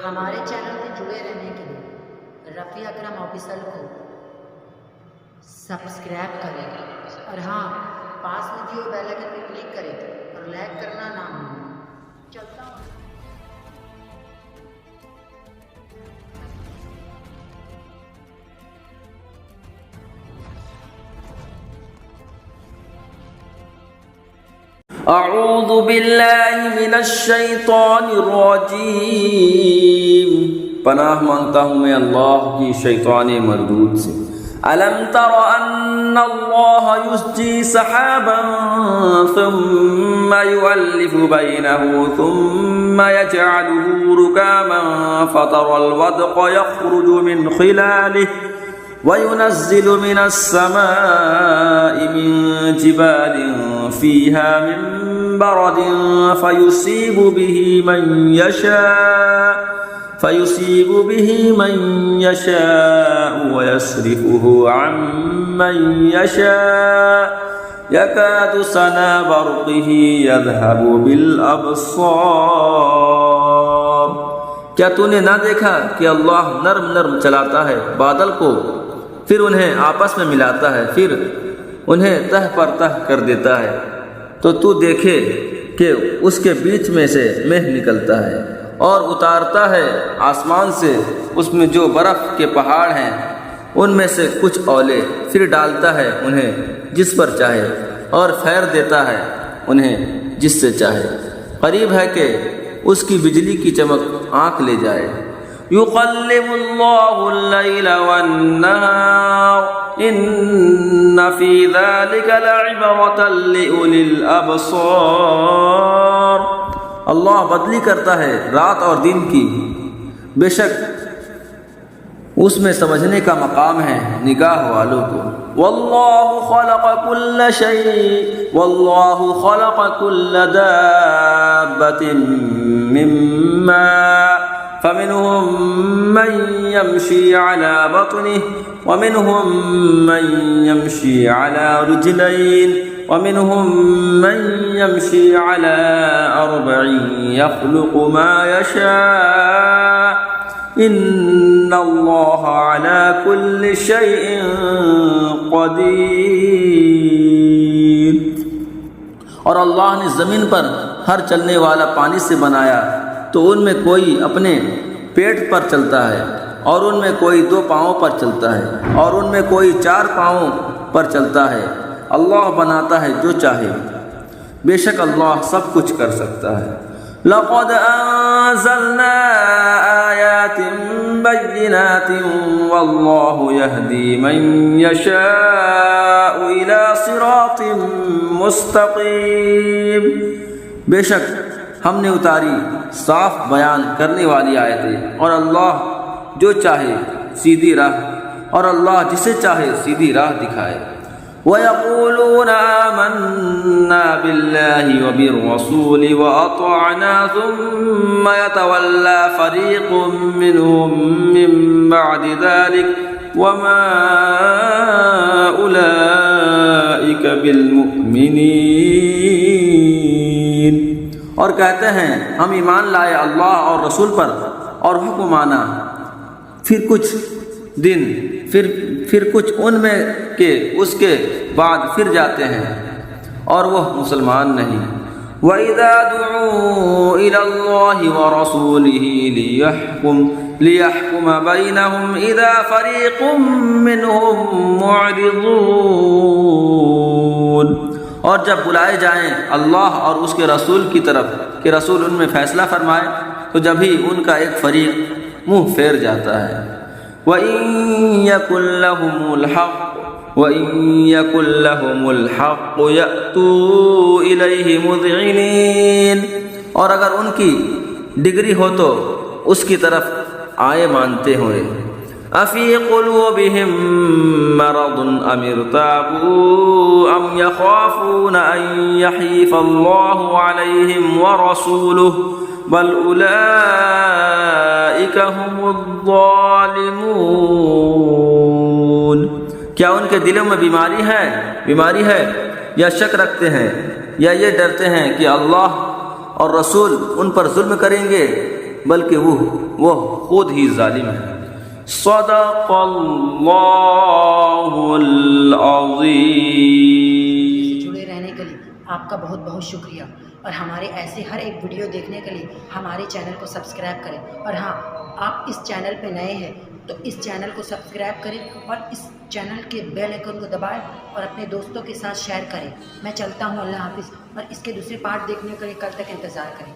ہمارے چینل میں جڑے رہنے کے لیے رفیع اکرم آفیشل کو سبسکرائب کریں اور ہاں پاس میں جو بیل آئکن پہ کلک کریں اور لائک کرنا نہ بھولیں۔ چلتا ہوں۔ اعوذ باللہ من الشیطان الرجیم، پناہ مانگتا ہوں میں اللہ کی شیطان مردود سے۔ الم تر ان اللہ یسجی سحابا ثم یؤلف بینہ ثم یجعله رکاما فتر الودق یخرج من خلالہ وَيُنَزِّلُ مِنَ السَّمَاءِ مِن جِبَالٍ فِيهَا مِن بَرَدٍ فَيُصِيبُ بِهِ مَن يَشَاءُ وَيَصْرِفُهُ عَن مَّن يَشَاءُ يَكَادُ سَنَا بَرْقِهِ يَذْهَبُ بِالْأَبْصَارِ۔ کیا تو نے نہ دیکھا کہ اللہ نرم نرم چلاتا ہے بادل کو، پھر انہیں آپس میں ملاتا ہے، پھر انہیں تہ پر تہ کر دیتا ہے، تو تو دیکھے کہ اس کے بیچ میں سے مہ نکلتا ہے اور اتارتا ہے آسمان سے اس میں جو برف کے پہاڑ ہیں ان میں سے کچھ اولے، پھر ڈالتا ہے انہیں جس پر چاہے اور پھیر دیتا ہے انہیں جس سے چاہے۔ قریب ہے کہ اس کی بجلی کی چمک آنکھ لے جائے۔ یقلب اللہ اللیل والنہار ان فی ذلک لعبرۃ لأولی الابصار۔ اللہ بدلی کرتا ہے رات اور دن کی، بے شک اس میں سمجھنے کا مقام ہے نگاہ والوں کو۔ واللہ خلق کل دابۃ من ماء فمنهم من يمشي على بطنه ومنهم من يمشي على رجلين ومنهم من يمشي على أربع يخلق ما يشاء ان اللہ علی کل شیء قدیر۔ اور اللہ نے زمین پر ہر چلنے والا پانی سے بنایا، تو ان میں کوئی اپنے پیٹ پر چلتا ہے اور ان میں کوئی 2 پاؤں پر چلتا ہے اور ان میں کوئی 4 پاؤں پر چلتا ہے۔ اللہ بناتا ہے جو چاہے، بے شک اللہ سب کچھ کر سکتا ہے۔ لقد انزلنا آیات بینات واللہ یہدی من یشاء الی صراط مستقیم۔ بے شک ہم نے اتاری صاف بیان کرنے والی آیتیں، اور اللہ جو چاہے سیدھی راہ، اور اللہ جسے چاہے سیدھی راہ دکھائے۔ وَيَقُولُونَ آمَنَّا بِاللَّهِ وَبِالرَّسُولِ وَأَطَعْنَا ثُمَّ يَتَوَلَّى فَرِيقٌ مِّنْهُم مِّن بَعْدِ ذَلِكَ وَمَا أُولَئِكَ بِالْمُؤْمِنِينَ۔ اور کہتے ہیں ہم ایمان لائے اللہ اور رسول پر اور حکم مانا، پھر کچھ دن پھر کچھ ان میں کے اس کے بعد پھر جاتے ہیں اور وہ مسلمان نہیں۔ وَإِذَا دُعُوا إِلَى اللَّهِ وَرَسُولِهِ لِيَحْكُمَ بَيْنَهُمْ إِذَا فَرِيقٌ مِّنْهُمْ مُعْرِضُونَ۔ اور جب بلائے جائیں اللہ اور اس کے رسول کی طرف کہ رسول ان میں فیصلہ فرمائے، تو جبھی ان کا ایک فریق منہ پھیر جاتا ہے۔ وَإِن يَكُن لَّهُمُ الْحَقُّ يَأْتُوا إِلَيْهِ مُذْعِنِينَ۔ اور اگر ان کی ڈگری ہو تو اس کی طرف آئے مانتے ہوئے۔ أَفِي قُلُوبِهِم مَّرَضٌ أَمِ ارْتَابُوا أَمْ يَخَافُونَ أَن يَحِيفَ اللَّهُ عَلَيْهِمْ وَرَسُولُهُ بل اولئک هم الظالمون۔ کیا ان کے دلوں میں بیماری ہے یا شک رکھتے ہیں یا یہ ڈرتے ہیں کہ اللہ اور رسول ان پر ظلم کریں گے؟ بلکہ وہ خود ہی ظالم ہے۔ صدق اللہ العظیم۔ جڑے رہنے کے لیے آپ کا بہت بہت شکریہ، اور ہمارے ایسے ہر ایک ویڈیو دیکھنے کے لیے ہمارے چینل کو سبسکرائب کریں، اور ہاں، آپ اس چینل پہ نئے ہیں تو اس چینل کو سبسکرائب کریں اور اس چینل کے بیل آئیکن کو دبائیں اور اپنے دوستوں کے ساتھ شیئر کریں۔ میں چلتا ہوں، اللہ حافظ، اور اس کے دوسرے پارٹ دیکھنے کے لیے کل تک انتظار کریں۔